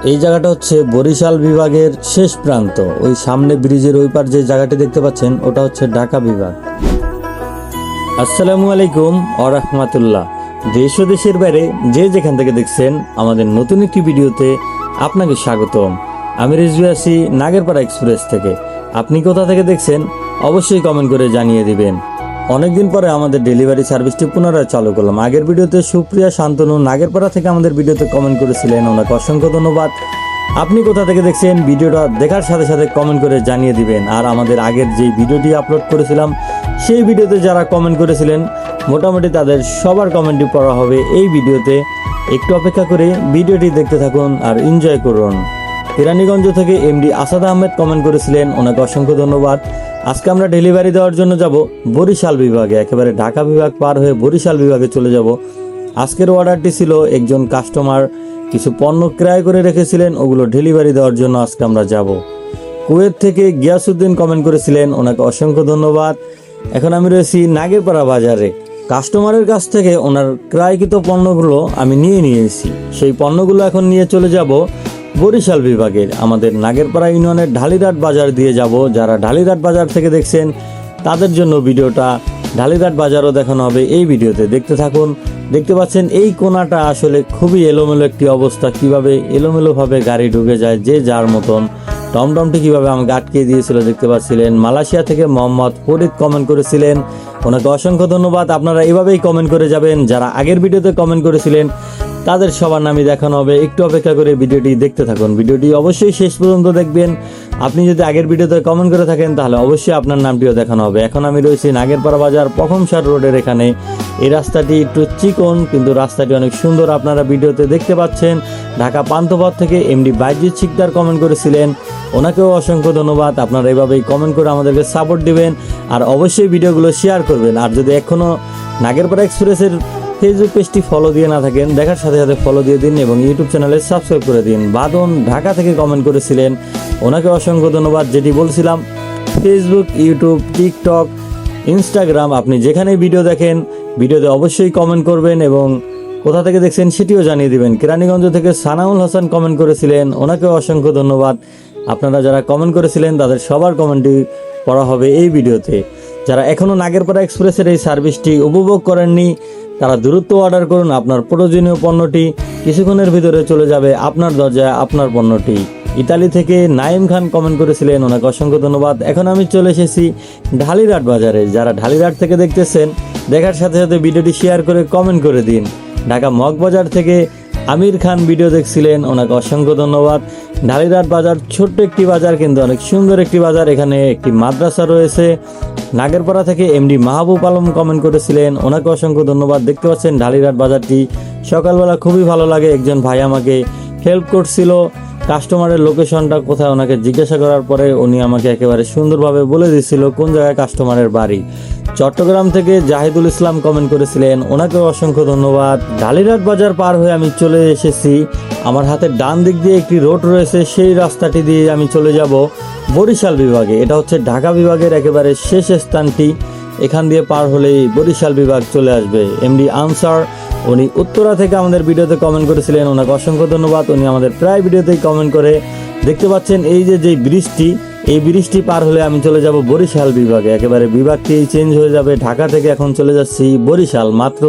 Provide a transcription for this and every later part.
এই জায়গাটা হচ্ছে বরিশাল বিভাগের শেষ প্রান্ত। ওই সামনে ব্রিজের ওই পার যে জায়গাটি দেখতে পাচ্ছেন ওটা হচ্ছে ঢাকা বিভাগ। আসসালামু আলাইকুম ওয়া রাহমাতুল্লাহ। দেশ ও দেশের বাইরে যে যেখান থেকে দেখছেন আমাদের নতুন একটি ভিডিওতে আপনাকে স্বাগতম। আমি রিজভী আছি নাগেরপাড়া এক্সপ্রেস থেকে। আপনি কোথা থেকে দেখছেন অবশ্যই কমেন্ট করে জানিয়ে দিবেন। অনেকদিন পরে আমাদের ডেলিভারি সার্ভিসটি পুনরায় চালু করলাম। আগের ভিডিওতে সুপ্রিয়া শান্তনু নাগেরপাড়া থেকে আমাদের ভিডিওতে কমেন্ট করেছিলেন, ওনাকে অসংখ্য ধন্যবাদ। আপনি কোথা থেকে দেখছেন ভিডিওটা দেখার সাথে সাথে কমেন্ট করে জানিয়ে দিবেন। আর আমাদের আগের যে ভিডিওটি আপলোড করেছিলাম সেই ভিডিওতে যারা কমেন্ট করেছিলেন মোটামুটি তাদের সবার কমেন্টই পড়া হবে এই ভিডিওতে। একটু অপেক্ষা করে ভিডিওটি দেখতে থাকুন আর এনজয় করুন। কেরানীগঞ্জ থেকে এমডি আসাদ আহমেদ কমেন্ট করেছিলেন, ওনাকে অসংখ্য ধন্যবাদ। আজকে আমরা ডেলিভারি দেওয়ার জন্য যাব বরিশাল বিভাগে, একেবারে ঢাকা বিভাগ পার হয়ে বরিশাল বিভাগে চলে যাব। আজকের অর্ডারটি ছিল একজন কাস্টমার কিছু পণ্য ক্রয় করে রেখেছিলেন, ওগুলো ডেলিভারি দেওয়ার জন্য আজকে আমরা যাব। কুয়েত থেকে গিয়াসউদ্দিন কমেন্ট করেছিলেন, ওনাকে অসংখ্য ধন্যবাদ। এখন আমি রয়েছি নাগেরপাড়া বাজারে। কাস্টমারের কাছ থেকে ওনার ক্রয়কৃত পণ্যগুলো আমি নিয়ে এসেছি। সেই পণ্যগুলো এখন নিয়ে চলে যাব বরিশাল বিভাগের আমাদের নাগেরপাড়া ইউনিয়নের ঢালিরহাট বাজার দিয়ে যাব। যারা ঢালিরহাট বাজার থেকে দেখছেন তাদের জন্য ভিডিওটা ঢালিরহাট বাজারও দেখানো হবে এই ভিডিওতে। দেখতে থাকুন। দেখতে পাচ্ছেন এই কোণাটা আসলে খুবই এলোমেলো একটি অবস্থা, কিভাবে এলোমেলোভাবে গাড়ি ঢুকে যায় যে যার মতন। টমটমটি কিভাবে আমাকে আটকে দিয়েছিল দেখতে পাচ্ছিলেন। মালয়েশিয়া থেকে মোহাম্মদ ফরিদ কমেন্ট করেছিলেন, ওনাকে অসংখ্য ধন্যবাদ। আপনারা এভাবেই কমেন্ট করে যাবেন। যারা আগের ভিডিওতে কমেন্ট করেছিলেন তাদের সবার নামই দেখানো হবে। একটু অপেক্ষা করে ভিডিওটি দেখতে থাকুন। ভিডিওটি অবশ্যই শেষ পর্যন্ত দেখবেন। আপনি যদি আগের ভিডিওতে কমেন্ট করে থাকেন তাহলে অবশ্যই আপনার নামটিও দেখানো হবে। এখন আমি রয়েছি নাগেরপাড়া বাজার প্রথমসার রোডের এখানে। এই রাস্তাটি একটু চিকন কিন্তু রাস্তাটি অনেক সুন্দর, আপনারা ভিডিওতে দেখতে পাচ্ছেন। ঢাকা পান্থপথ থেকে এমডি বাইজিৎ শিকদার কমেন্ট করেছিলেন, ওনাকেও অসংখ্য ধন্যবাদ। আপনারা এভাবেই কমেন্ট করে আমাদেরকে সাপোর্ট দিবেন আর অবশ্যই ভিডিওগুলো শেয়ার করবেন। আর যদি এখনও নাগেরপাড়া এক্সপ্রেসের ফেসবুক পেজটি ফলো দিয়ে না থাকেন দেখার সাথে সাথে ফলো দিয়ে দিন এবং ইউটিউব চ্যানেলে সাবস্ক্রাইব করে দিন। বাদন ঢাকা থেকে কমেন্ট করেছিলেন, ওনাকে অসংখ্য ধন্যবাদ। যেটি বলছিলাম ফেসবুক, ইউটিউব, টিকটক, ইনস্টাগ্রাম, আপনি যেখানে ভিডিও দেখেন ভিডিওতে অবশ্যই কমেন্ট করবেন এবং কোথা থেকে দেখছেন সেটিও জানিয়ে দিবেন। কেরানীগঞ্জ থেকে সানাউল হাসান কমেন্ট করেছিলেন, ওনাকেও অসংখ্য ধন্যবাদ। আপনারা যারা কমেন্ট করেছিলেন তাদের সবার কমেন্টই পড়া হবে এই ভিডিওতে। যারা এখনও নাগেরপাড়া এক্সপ্রেসের এই সার্ভিসটি উপভোগ করেননি তারা দ্রুত অর্ডার করুন। আপনার প্রয়োজনীয় পণ্যটি কিছুক্ষণের ভিতরে চলে যাবে আপনার দরজায় আপনার পণ্যটি। ইতালি থেকে নাইম খান কমেন্ট করেছিলেন, ওনাকে অসংখ্য ধন্যবাদ। এখন আমি চলে এসেছি ঢালিরহাট বাজারে। যারা ঢালিরহাট থেকে দেখতেছেন দেখার সাথে সাথে ভিডিওটি শেয়ার করে কমেন্ট করে দিন। ঢাকা মগবাজার থেকে আমির খান ভিডিও দেখছিলেন, ওনাকে অসংখ্য ধন্যবাদ। ঢালিরহাট বাজার ছোট্ট একটি বাজার কিন্তু অনেক সুন্দর একটি বাজার, এখানে একটি মাদ্রাসা রয়েছে। নাগেরপাড়া থেকে এমডি মাহবুব আলম কমেন্ট করেছিলেন, ওনাকে অসংখ্য ধন্যবাদ। দেখতে পাচ্ছেন ঢালিরহাট বাজারটি সকালবেলা খুবই ভালো লাগে। একজন ভাই আমাকে হেল্প করছিল কাস্টমারের লোকেশনটা কোথায়, ওনাকে জিজ্ঞাসা করার পরে উনি আমাকে একেবারে সুন্দরভাবে বলে দিচ্ছিল কোন জায়গায় কাস্টমারের বাড়ি। চট্টগ্রাম থেকে জাহিদুল ইসলাম কমেন্ট করেছিলেন, ওনাকেও অসংখ্য ধন্যবাদ। ঢালিরহাট বাজার পার হয়ে আমি চলে এসেছি, আমার হাতের ডান দিক দিয়ে একটি রোড রয়েছে, সেই রাস্তাটি দিয়ে আমি চলে যাব বরিশাল বিভাগে। এটা হচ্ছে ঢাকা বিভাগের একেবারে শেষ স্থানটি। এখান দিয়ে পার হলেই বরিশাল বিভাগ চলে আসবে। এমডি আনসার উনি উত্তরা থেকে আমাদের ভিডিওতে কমেন্ট করেছিলেন, ওনাকে অসংখ্য ধন্যবাদ। উনি আমাদের প্রায় ভিডিওতেই কমেন্ট করে। দেখতে পাচ্ছেন এই যে ব্রিজটি, এই ব্রিজটি পার হলে আমি চলে যাব বরিশাল বিভাগে। একেবারে বিভাগটি চেঞ্জ হয়ে যাবে। ঢাকা থেকে এখন চলে যাচ্ছি বরিশাল মাত্র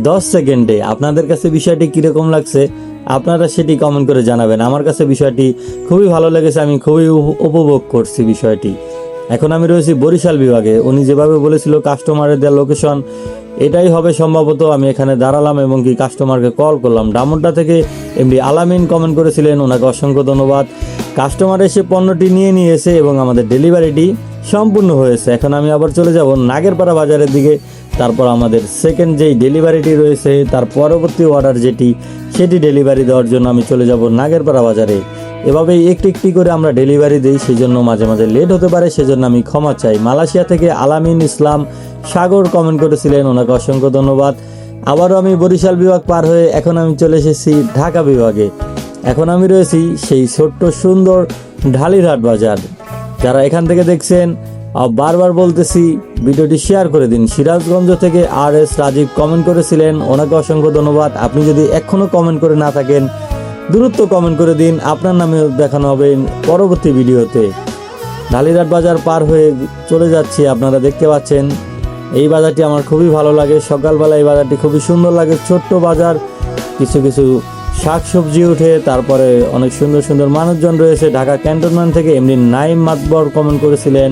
10 সেকেন্ডে। আপনাদের কাছে বিষয়টি কীরকম লাগছে আপনারা সেটি কমেন্ট করে জানাবেন। আমার কাছে বিষয়টি খুবই ভালো লেগেছে, আমি খুবই উপভোগ করছি বিষয়টি। এখন আমি রয়েছি বরিশাল বিভাগে। উনি যেভাবে বলেছিল কাস্টমারের দেওয়া লোকেশন এটাই হবে সম্ভবত। আমি এখানে দাঁড়ালাম এবং কি কাস্টমারকে কল করলাম। ডামুড্ডা থেকে এমডি আলামিন কমেন্ট করেছিলেন, ওনাকে অসংখ্য ধন্যবাদ। কাস্টমার এসে পণ্যটি নিয়ে এসে এবং আমাদের ডেলিভারিটি সম্পূর্ণ হয়েছে। এখন আমি আবার চলে যাব নাগেরপাড়া বাজারের দিকে। তারপর আমাদের সেকেন্ড যেই ডেলিভারিটি রয়েছে তার পরবর্তী অর্ডার সেটি ডেলিভারি দেওয়ার জন্য আমি চলে যাব নাগেরপাড়া বাজারে। এভাবেই একটি করে আমরা ডেলিভারি দিই, সেই জন্য মাঝে মাঝে লেট হতে পারে, সেজন্য আমি ক্ষমা চাই। মালয়েশিয়া থেকে আলামিন ইসলাম সাগর কমেন্ট করেছিলেন, ওনাকে অসংখ্য ধন্যবাদ। আবারও আমি বরিশাল বিভাগ পার হয়ে এখন আমি চলে এসেছি ঢাকা বিভাগে। এখন আমি রয়েছি সেই ছোট্ট সুন্দর ঢালিরহাট বাজার। যারা এখান থেকে দেখছেন বারবার বলতেছি ভিডিওটি শেয়ার করে দিন। সিরাজগঞ্জ থেকে RS রাজীব কমেন্ট করেছিলেন, ওনাকে অসংখ্য ধন্যবাদ। আপনি যদি এখনও কমেন্ট করে না থাকেন দ্রুত কমেন্ট করে দিন, আপনার নামেও দেখানো হবে পরবর্তী ভিডিওতে। ঢালিরহাট বাজার পার হয়ে চলে যাচ্ছি, আপনারা দেখতে পাচ্ছেন। এই বাজারটি আমার খুবই ভালো লাগে, সকালবেলা এই বাজারটি খুবই সুন্দর লাগে। ছোট্ট বাজার, কিছু কিছু শাক সবজি উঠে, তারপরে অনেক সুন্দর সুন্দর মানুষজন রয়েছে। ঢাকা ক্যান্টনমেন্ট থেকে এমনি নাইম মাতবর কমেন্ট করেছিলেন,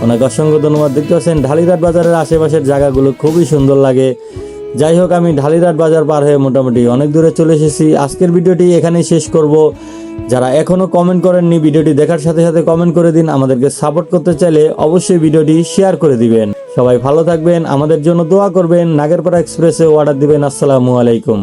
অনেক অসংখ্য ধন্যবাদ। দেখতে পাচ্ছেন ঢালিরহাট বাজারের আশেপাশের জায়গাগুলো খুবই সুন্দর লাগে। যাই হোক, আমি ঢালিরহাট বাজার পার হয়ে মোটামুটি অনেক দূরে চলে এসেছি। আজকের ভিডিওটি এখানেই শেষ করব। যারা এখনো কমেন্ট করেননি, ভিডিওটি দেখার সাথে সাথে কমেন্ট করে দিন। আমাদেরকে সাপোর্ট করতে চাইলে অবশ্যই ভিডিওটি শেয়ার করে দিবেন। সবাই ভালো থাকবেন, আমাদের জন্য দোয়া করবেন। নাগেরপাড়া এক্সপ্রেসে অর্ডার দিবেন। আসসালামু আলাইকুম।